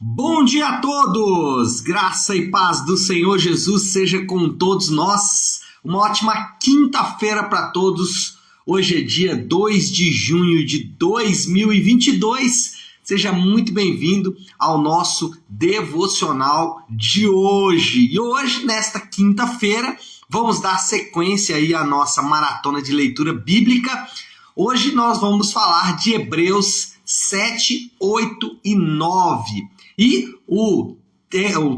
Bom dia a todos! Graça e paz do Senhor Jesus seja com todos nós. Uma ótima quinta-feira para todos. Hoje é dia 2 de junho de 2022. Seja muito bem-vindo ao nosso devocional de hoje. E hoje, nesta quinta-feira, vamos dar sequência aí à nossa maratona de leitura bíblica. Hoje nós vamos falar de Hebreus 7, 8 e 9. E o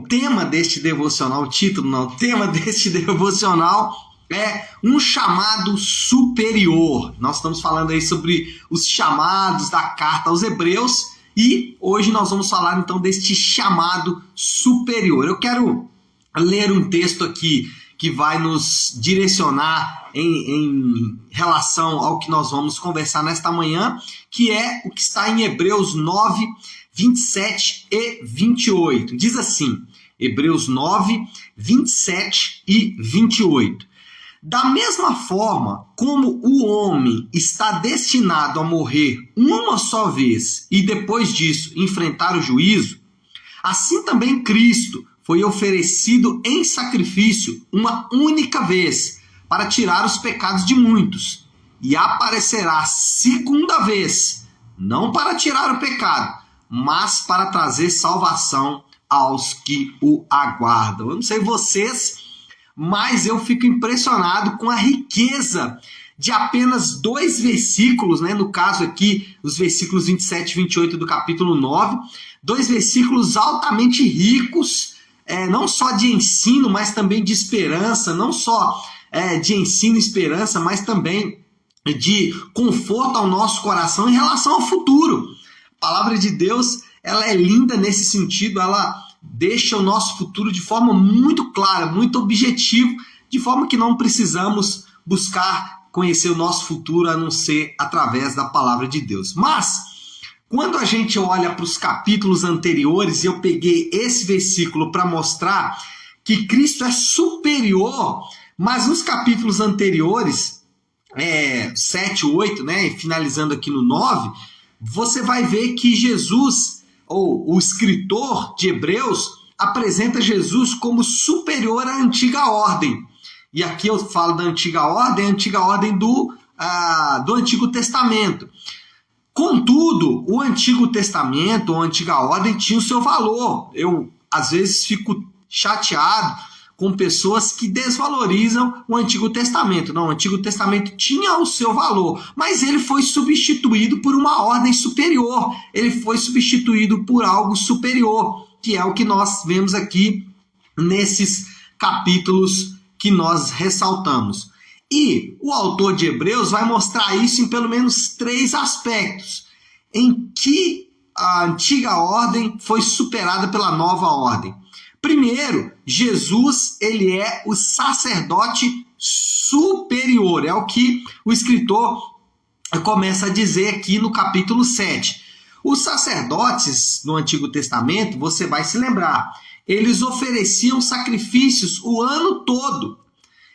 tema deste devocional, o tema deste devocional é um chamado superior. Nós estamos falando aí sobre os chamados da carta aos Hebreus e hoje nós vamos falar então deste chamado superior. Eu quero ler um texto aqui que vai nos direcionar em relação ao que nós vamos conversar nesta manhã, que é o que está em Hebreus 9, 27 e 28. Diz assim, Hebreus 9, 27 e 28. Da mesma forma como o homem está destinado a morrer uma só vez e depois disso enfrentar o juízo, assim também Cristo foi oferecido em sacrifício uma única vez para tirar os pecados de muitos e aparecerá segunda vez, não para tirar o pecado, mas para trazer salvação aos que o aguardam. Eu não sei vocês, mas eu fico impressionado com a riqueza de apenas 2 versículos, né? No caso aqui, os versículos 27 e 28 do capítulo 9, 2 versículos altamente ricos, não só de ensino, mas também de esperança, não só de ensino e esperança, mas também de conforto ao nosso coração em relação ao futuro. A palavra de Deus, ela é linda nesse sentido, ela deixa o nosso futuro de forma muito clara, muito objetiva, de forma que não precisamos buscar conhecer o nosso futuro a não ser através da palavra de Deus. Mas, quando a gente olha para os capítulos anteriores, e eu peguei esse versículo para mostrar que Cristo é superior, mas nos capítulos anteriores, 7, 8, né, finalizando aqui no 9, você vai ver que Jesus, ou o escritor de Hebreus, apresenta Jesus como superior à antiga ordem. E aqui eu falo da antiga ordem do Antigo Testamento. Contudo, o Antigo Testamento, a antiga ordem, tinha o seu valor. Eu, às vezes, fico chateado com pessoas que desvalorizam o Antigo Testamento. Não, o Antigo Testamento tinha o seu valor, mas ele foi substituído por uma ordem superior. Ele foi substituído por algo superior, que é o que nós vemos aqui nesses capítulos que nós ressaltamos. E o autor de Hebreus vai mostrar isso em pelo menos 3 aspectos, em que a antiga ordem foi superada pela nova ordem. Primeiro, Jesus, ele é o sacerdote superior, é o que o escritor começa a dizer aqui no capítulo 7. Os sacerdotes no Antigo Testamento, você vai se lembrar, eles ofereciam sacrifícios o ano todo.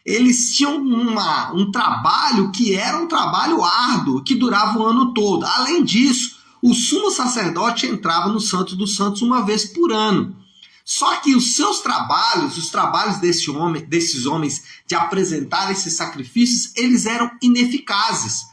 Eles tinham um trabalho que era um trabalho árduo, que durava o ano todo. Além disso, o sumo sacerdote entrava no Santo dos Santos uma vez por ano. Só que os seus trabalhos, os trabalhos desses homens de apresentar esses sacrifícios, eles eram ineficazes.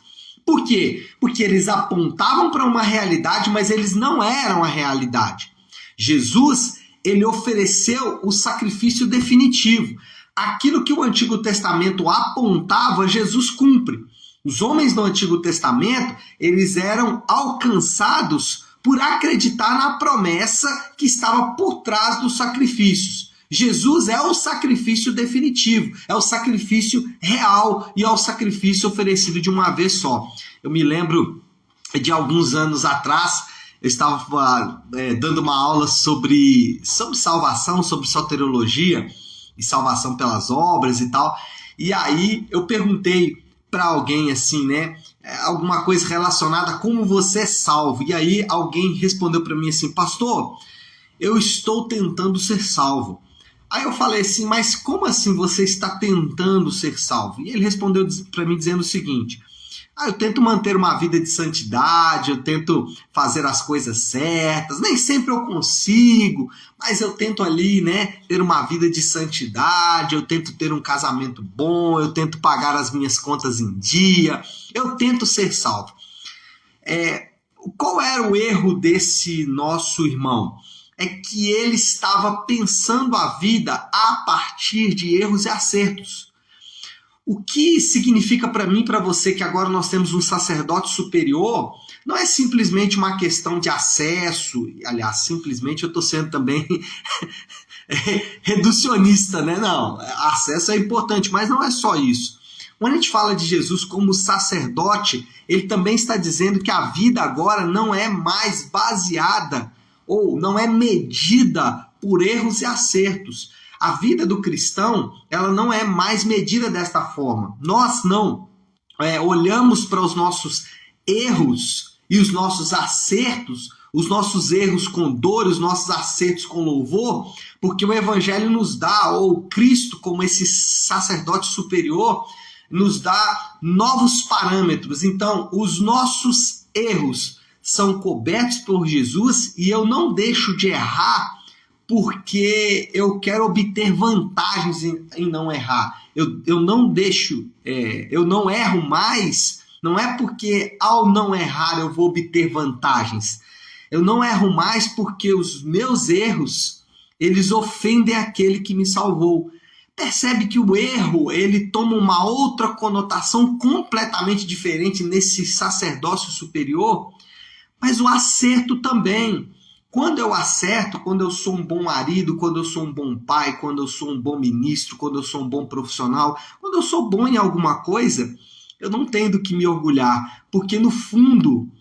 Por quê? Porque eles apontavam para uma realidade, mas eles não eram a realidade. Jesus, ele ofereceu o sacrifício definitivo. Aquilo que o Antigo Testamento apontava, Jesus cumpre. Os homens do Antigo Testamento, eles eram alcançados por acreditar na promessa que estava por trás dos sacrifícios. Jesus é o sacrifício definitivo, é o sacrifício real e é o sacrifício oferecido de uma vez só. Eu me lembro de alguns anos atrás, eu estava dando uma aula sobre salvação, sobre soteriologia e salvação pelas obras e tal, e aí eu perguntei para alguém assim, né, alguma coisa relacionada a como você é salvo. E aí alguém respondeu para mim assim, pastor, eu estou tentando ser salvo. Aí eu falei assim, mas como assim você está tentando ser salvo? E ele respondeu para mim dizendo o seguinte, Eu tento manter uma vida de santidade, eu tento fazer as coisas certas, nem sempre eu consigo, mas eu tento ali, né, ter uma vida de santidade, eu tento ter um casamento bom, eu tento pagar as minhas contas em dia, eu tento ser salvo. Qual era o erro desse nosso irmão? É que ele estava pensando a vida a partir de erros e acertos. O que significa para mim e para você que agora nós temos um sacerdote superior não é simplesmente uma questão de acesso, aliás, simplesmente eu estou sendo também reducionista, né? Não, acesso é importante, mas não é só isso. Quando a gente fala de Jesus como sacerdote, ele também está dizendo que a vida agora não é mais baseada ou não é medida por erros e acertos. A vida do cristão, ela não é mais medida desta forma. Nós não olhamos para os nossos erros e os nossos acertos, os nossos erros com dor, os nossos acertos com louvor, porque o Evangelho nos dá, ou Cristo como esse sacerdote superior, nos dá novos parâmetros. Então, os nossos erros são cobertos por Jesus e eu não deixo de errar porque eu quero obter vantagens em não errar. Eu não deixo, eu não erro mais, não é porque ao não errar eu vou obter vantagens. Eu não erro mais porque os meus erros, eles ofendem aquele que me salvou. Percebe que o erro, ele toma uma outra conotação completamente diferente nesse sacerdócio superior, mas o acerto também. Quando eu acerto, quando eu sou um bom marido, quando eu sou um bom pai, quando eu sou um bom ministro, quando eu sou um bom profissional, quando eu sou bom em alguma coisa, eu não tenho do que me orgulhar, porque no fundo,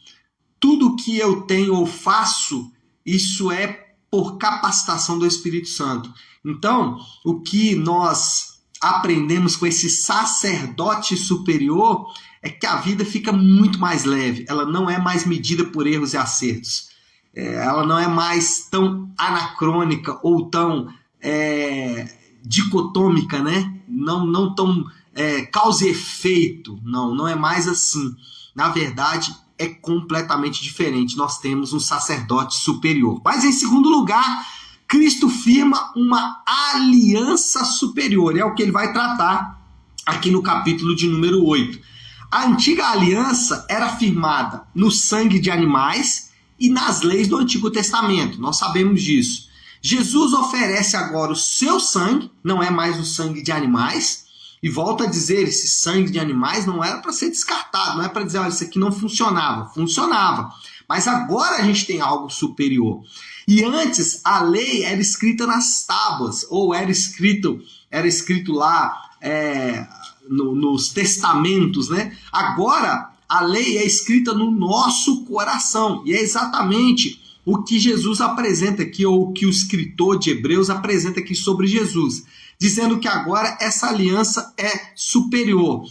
tudo que eu tenho ou faço, isso é por capacitação do Espírito Santo. Então, o que nós aprendemos com esse sacerdote superior é que a vida fica muito mais leve, ela não é mais medida por erros e acertos. Ela não é mais tão anacrônica ou tão dicotômica, né? Não tão causa e efeito. Não é mais assim. Na verdade, é completamente diferente. Nós temos um sacerdote superior. Mas, em segundo lugar, Cristo firma uma aliança superior. É o que ele vai tratar aqui no capítulo de número 8. A antiga aliança era firmada no sangue de animais e nas leis do Antigo Testamento, nós sabemos disso. Jesus oferece agora o seu sangue, não é mais o sangue de animais, e volta a dizer, esse sangue de animais não era para ser descartado, não é para dizer, olha, isso aqui não funcionava, funcionava, mas agora a gente tem algo superior. E antes, a lei era escrita nas tábuas, ou era escrito lá nos testamentos, né? Agora, a lei é escrita no nosso coração, e é exatamente o que Jesus apresenta aqui, ou o que o escritor de Hebreus apresenta aqui sobre Jesus, dizendo que agora essa aliança é superior.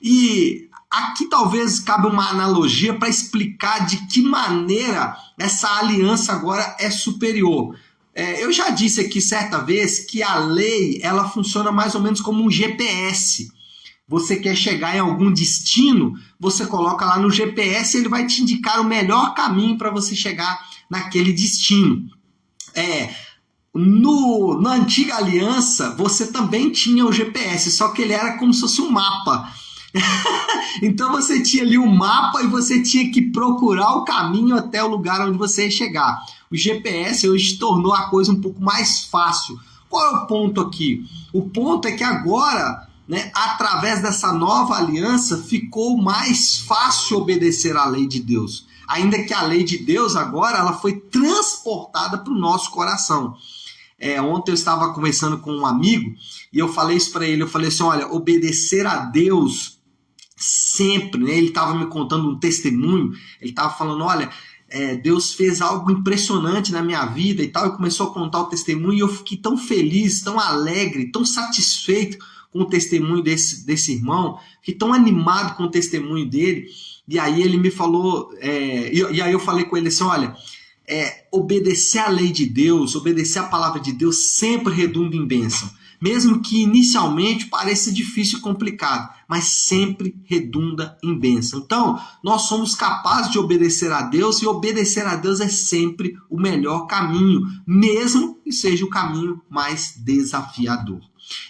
E aqui talvez cabe uma analogia para explicar de que maneira essa aliança agora é superior. Eu já disse aqui certa vez que a lei ela funciona mais ou menos como um GPS. Você quer chegar em algum destino, você coloca lá no GPS e ele vai te indicar o melhor caminho para você chegar naquele destino. Na antiga aliança, você também tinha o GPS, só que ele era como se fosse um mapa. Então você tinha ali um mapa e você tinha que procurar o caminho até o lugar onde você ia chegar. O GPS hoje tornou a coisa um pouco mais fácil. Qual é o ponto aqui? O ponto é que agora, né, através dessa nova aliança, ficou mais fácil obedecer à lei de Deus. Ainda que a lei de Deus agora ela foi transportada para o nosso coração. Ontem eu estava conversando com um amigo e eu falei isso para ele. Eu falei assim, olha, obedecer a Deus sempre, né? Ele estava me contando um testemunho, ele estava falando, olha, Deus fez algo impressionante na minha vida e tal, e começou a contar o testemunho e eu fiquei tão feliz, tão alegre, tão satisfeito com o testemunho desse irmão, fiquei tão animado com o testemunho dele, e aí ele me falou, e aí eu falei com ele assim, olha, obedecer à lei de Deus, obedecer à palavra de Deus sempre redunda em bênção. mesmo que inicialmente pareça difícil e complicado, mas sempre redunda em bênção. Então, nós somos capazes de obedecer a Deus, e obedecer a Deus é sempre o melhor caminho, mesmo que seja o caminho mais desafiador.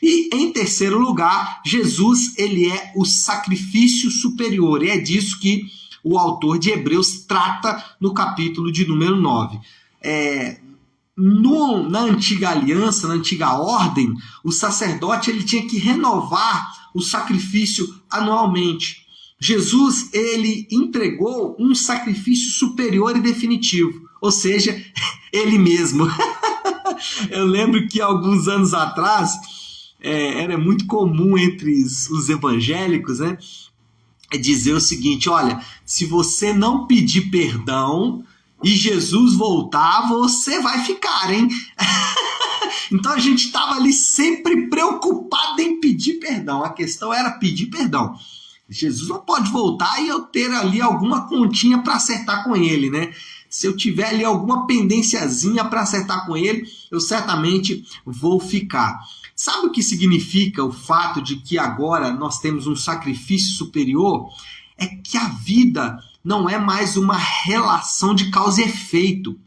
E em terceiro lugar, Jesus, ele é o sacrifício superior, e é disso que o autor de Hebreus trata no capítulo de número 9. Na antiga aliança, na antiga ordem, o sacerdote ele tinha que renovar o sacrifício anualmente. Jesus, ele entregou um sacrifício superior e definitivo, ou seja, ele mesmo. Eu lembro que alguns anos atrás, era muito comum entre os evangélicos, né, dizer o seguinte: olha, se você não pedir perdão e Jesus voltar, você vai ficar, hein? Então a gente estava ali sempre preocupado em pedir perdão. A questão era pedir perdão. Jesus não pode voltar e eu ter ali alguma continha para acertar com ele, né? Se eu tiver ali alguma pendênciazinha para acertar com ele, eu certamente vou ficar. Sabe o que significa o fato de que agora nós temos um sacrifício superior? É que a vida não é mais uma relação de causa e efeito.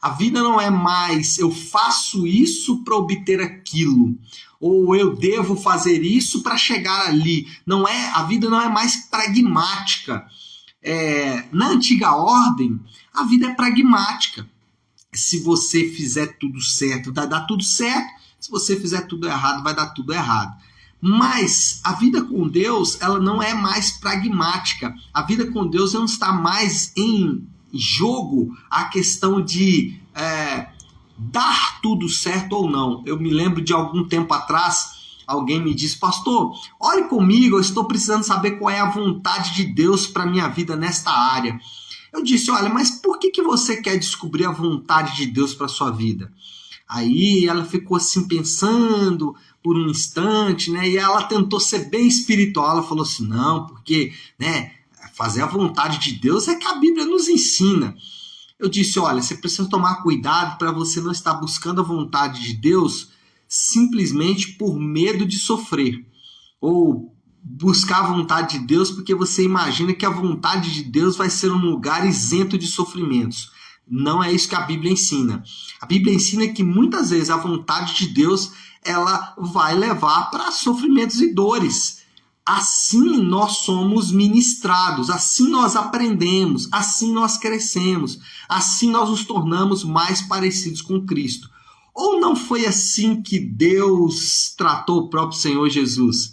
A vida não é mais eu faço isso para obter aquilo, ou eu devo fazer isso para chegar ali. A vida não é mais pragmática. Na antiga ordem, a vida é pragmática. Se você fizer tudo certo, vai dar tudo certo. Se você fizer tudo errado, vai dar tudo errado. Mas a vida com Deus, ela não é mais pragmática. A vida com Deus não está mais em jogo a questão de dar tudo certo ou não. Eu me lembro de algum tempo atrás, alguém me disse: pastor, ore comigo, eu estou precisando saber qual é a vontade de Deus para a minha vida nesta área. Eu disse: olha, mas por que você quer descobrir a vontade de Deus para a sua vida? Aí ela ficou assim pensando por um instante, né? E ela tentou ser bem espiritual. Ela falou assim: não, porque, né, fazer a vontade de Deus é que a Bíblia nos ensina. Eu disse: olha, você precisa tomar cuidado para você não estar buscando a vontade de Deus simplesmente por medo de sofrer, ou buscar a vontade de Deus porque você imagina que a vontade de Deus vai ser um lugar isento de sofrimentos. Não é isso que a Bíblia ensina. A Bíblia ensina que muitas vezes a vontade de Deus ela vai levar para sofrimentos e dores. Assim nós somos ministrados, assim nós aprendemos, assim nós crescemos, assim nós nos tornamos mais parecidos com Cristo. Ou não foi assim que Deus tratou o próprio Senhor Jesus?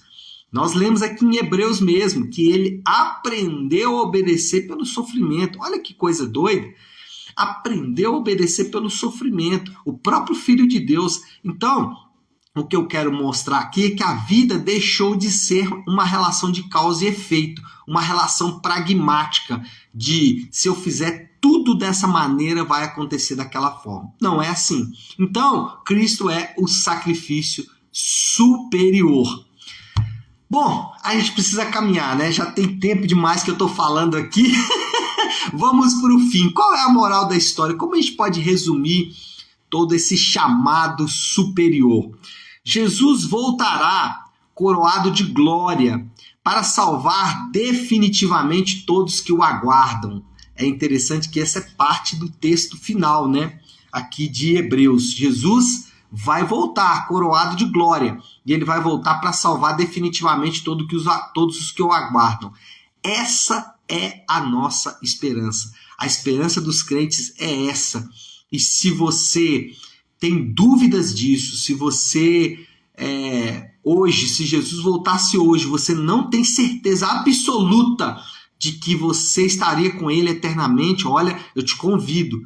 Nós lemos aqui em Hebreus mesmo que ele aprendeu a obedecer pelo sofrimento. Olha que coisa doida. Aprendeu a obedecer pelo sofrimento, o próprio Filho de Deus. Então, o que eu quero mostrar aqui é que a vida deixou de ser uma relação de causa e efeito, uma relação pragmática de se eu fizer tudo dessa maneira vai acontecer daquela forma. Não é assim. Então, Cristo é o sacrifício superior. Bom, a gente precisa caminhar, né? Já tem tempo demais que eu estou falando aqui. Vamos para o fim. Qual é a moral da história? Como a gente pode resumir todo esse chamado superior? Jesus voltará coroado de glória para salvar definitivamente todos que o aguardam. É interessante que essa é parte do texto final, né? Aqui de Hebreus. Jesus vai voltar coroado de glória e ele vai voltar para salvar definitivamente todos os que o aguardam. Essa é a nossa esperança. A esperança dos crentes é essa. E se você tem dúvidas disso, se você hoje, se Jesus voltasse hoje, você não tem certeza absoluta de que você estaria com ele eternamente, olha, eu te convido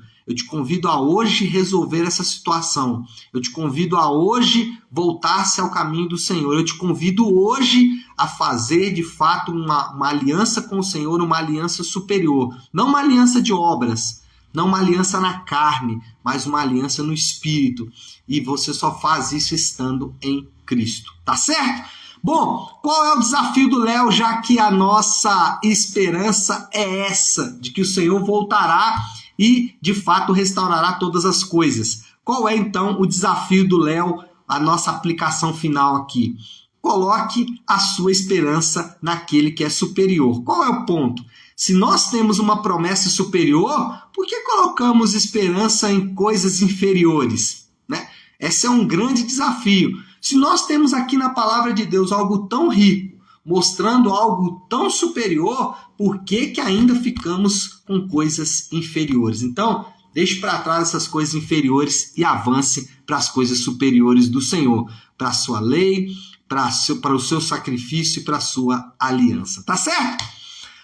a hoje resolver essa situação. Eu te convido a hoje voltar-se ao caminho do Senhor. Eu te convido hoje a fazer, de fato, uma aliança com o Senhor, uma aliança superior. Não uma aliança de obras, não uma aliança na carne, mas uma aliança no Espírito. E você só faz isso estando em Cristo. Tá certo? Bom, qual é o desafio do Léo, já que a nossa esperança é essa, de que o Senhor voltará e, de fato, restaurará todas as coisas? Qual é, então, o desafio do Léo a nossa aplicação final aqui? Coloque a sua esperança naquele que é superior. Qual é o ponto? Se nós temos uma promessa superior, por que colocamos esperança em coisas inferiores? Né? Esse é um grande desafio. Se nós temos aqui na palavra de Deus algo tão rico, mostrando algo tão superior, por que ainda ficamos com coisas inferiores? Então, deixe para trás essas coisas inferiores e avance para as coisas superiores do Senhor, para a sua lei, para o seu sacrifício e para a sua aliança. Tá certo?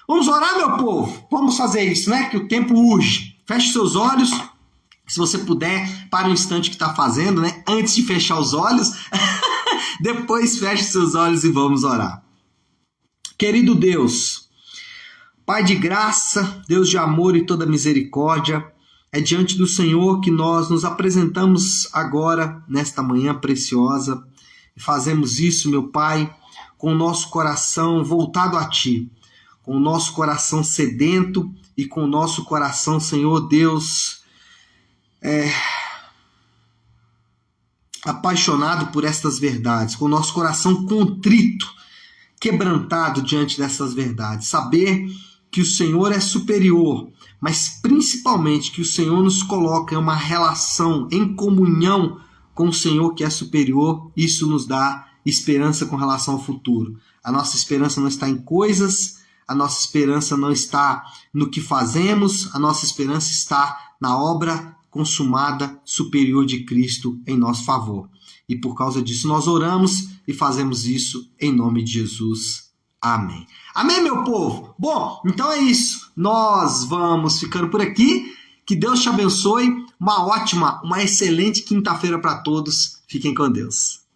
Vamos orar, meu povo? Vamos fazer isso, né? Que o tempo urge. Feche seus olhos. Se você puder, pare um instante que está fazendo, né? Antes de fechar os olhos. Depois feche seus olhos e vamos orar. Querido Deus, Pai de graça, Deus de amor e toda misericórdia, é diante do Senhor que nós nos apresentamos agora, nesta manhã preciosa, e fazemos isso, meu Pai, com o nosso coração voltado a Ti, com o nosso coração sedento e com o nosso coração, Senhor Deus, apaixonado por estas verdades, com o nosso coração contrito, quebrantado diante dessas verdades. Saber que o Senhor é superior, mas principalmente que o Senhor nos coloca em uma relação, em comunhão com o Senhor que é superior, isso nos dá esperança com relação ao futuro. A nossa esperança não está em coisas, a nossa esperança não está no que fazemos, a nossa esperança está na obra consumada superior de Cristo em nosso favor. E por causa disso nós oramos e fazemos isso em nome de Jesus. Amém. Amém, meu povo? Bom, então é isso. Nós vamos ficando por aqui. Que Deus te abençoe. Uma excelente quinta-feira para todos. Fiquem com Deus.